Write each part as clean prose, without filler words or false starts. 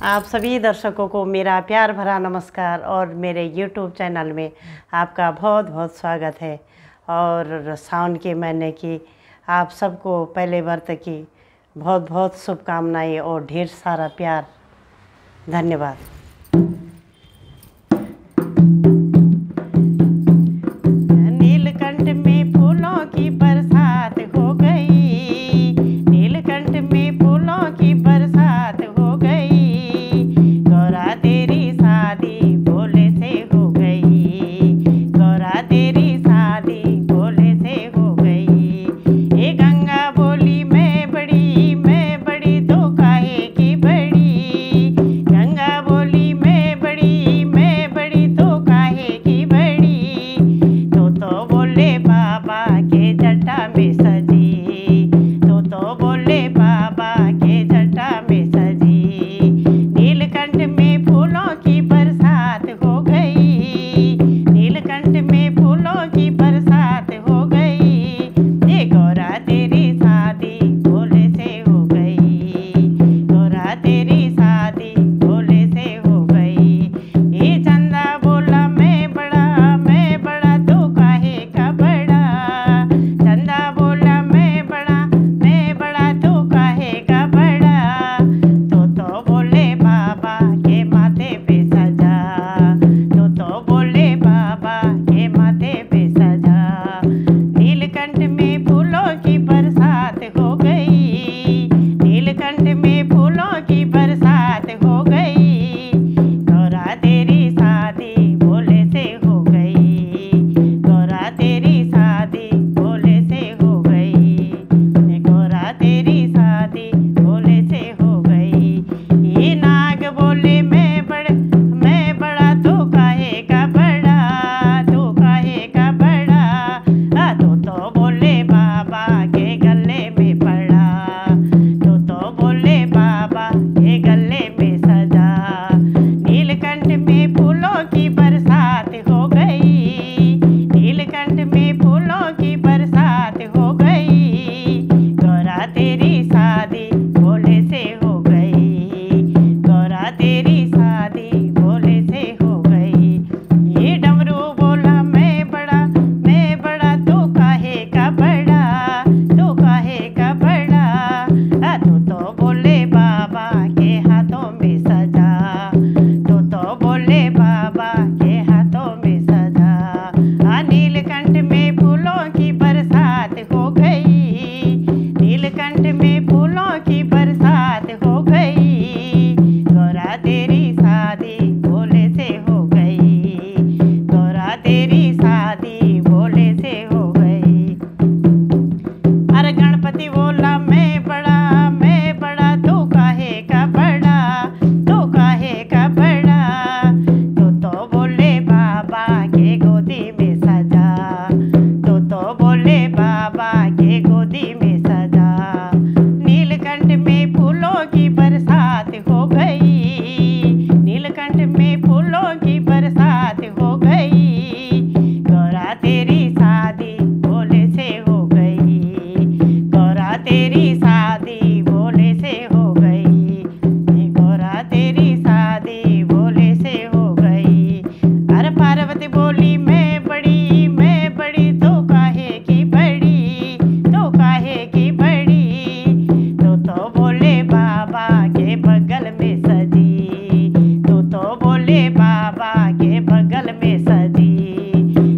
आप सभी दर्शकों को मेरा प्यार भरा नमस्कार और मेरे YouTube चैनल में आपका बहुत बहुत स्वागत है। और सावन के महीने की आप सबको पहले व्रत की बहुत बहुत शुभकामनाएं और ढेर सारा प्यार। धन्यवाद। नीलकंठ में फूलों की बरसात हो गई, नीलकंठ में फूलों की बरसात हो गई, गौरा तेरी शादी भोले से हो गई, गौरा तेरी शादी भोले से हो गई। ये गंगा बोली मैं बड़ी तो काहे की बड़ी, गंगा बोली मैं बड़ी तो काहे की बड़ी, तो बोले बाबा के जटा में सजी, तो बोले बाबा के जटा में सजी। नीलकंठ में फूलों की बरसात हो गई, नीलकंठ में फूलों की बरसात हो गई, ये गौरा तेरी शादी भोले से हो गई, गौरा तेरी शादी भोले से हो गई। ये चंदा बोला मैं बड़ा तो काहे का बड़ा, चंदा बोला मैं बड़ा तो काहे का बड़ा, तो बोले बाबा के माथे पे सजा, तो बोले बाबा के माथे पे सजा। नीलकंठ में फूलों की बरसात हो गई, नीलकंठ में फूलों की बरसात हो गई, गौरा तेरी शादी भोले से हो गई, गौरा तेरी शादी भोले से हो गई, गौरा तेरी शादी भोले से हो गई। ये नाग बोले मैं बड़ा तो काहे का बड़ा, तो काहे का बड़ा, तो बोले बाबा के गले में पड़ा, तो बोले बाबा के गले में सजा। नीलकंठ में फूलों की बरसात हो गई, नीलकंठ में फूलों की बरसात हो गई, गौरा तेरी शादी भोले से हो गई, गौरा तेरी शादी भोले से हो गई। ये डमरू बोला मैं बड़ा तो काहे का बड़ा, तो काहे का बड़ा, तो बोले बाबा के हाथों में सजा, तो बोले बाबा के हाथों में सजा। नीलकंठ में फूलों की बरसात हो गई, नीलकंठ में फूलों की बरसात हो गई, गौरा तेरी शादी भोले से हो गई, गौरा तेरी शादी भोले से हो गई। अरे गणपति बोला मैं बड़ा तो काहे का बड़ा, तो काहे का बड़ा, तो बोले बाबा के गोदी में सजा, तो बोले बाबा के गोदी में सजा। नीलकंठ में फूलों की बरसात हो गई, नीलकंठ में फूलों की बरसात हो गई, गौरा तेरी शादी भोले से हो गई, गौरा तेरी शादी भोले से हो गई, गौरा तेरी शादी भोले से हो गई। अरे पार्वती बोली मैं बड़ी तो काहे की बड़ी, तो काहे की बड़ी, तो बोले बाबा के बगल में सजी, तो बोले बाबा के बगल में सजी।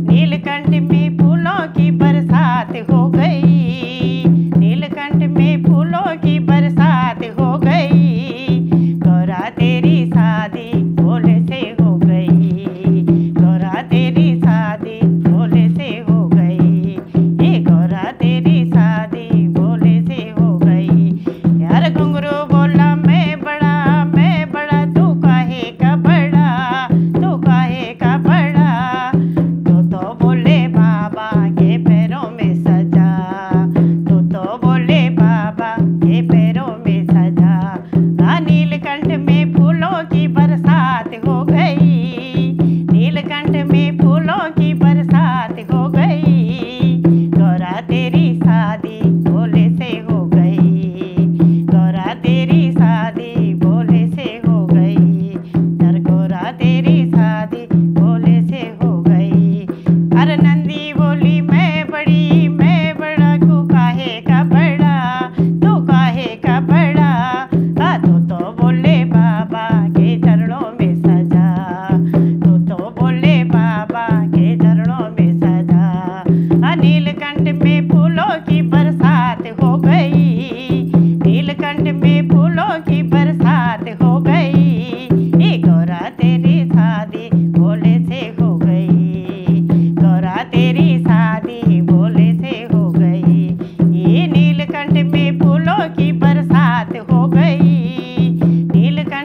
नीलकंठ में फूलों की बरसात हो गई, नीलकंठ में फूलों की बरसात हो गई, गौरा तेरी शादी भोले से हो गई, गौरा तेरी शादी भोले से हो गई, ये गौरा तेरी शादी भोले से हो गई। यार घुंघरू बोला मैं बड़ा तो काहे का बड़ा, तो काहे का बड़ा, तो बोले बाबा के पैरों में सजा, तो बोले बाबा के पैरों में सजा। नीलकंठ में फूलों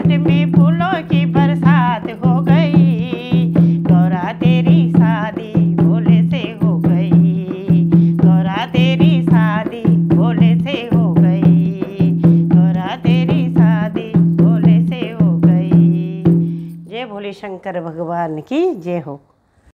नीलकंठ में फूलों की बरसात हो गई। गौरा तेरी शादी भोले से हो गई। गौरा तेरी शादी भोले से हो गई। गौरा तेरी शादी भोले से हो गई। जय भोले शंकर भगवान की जय हो।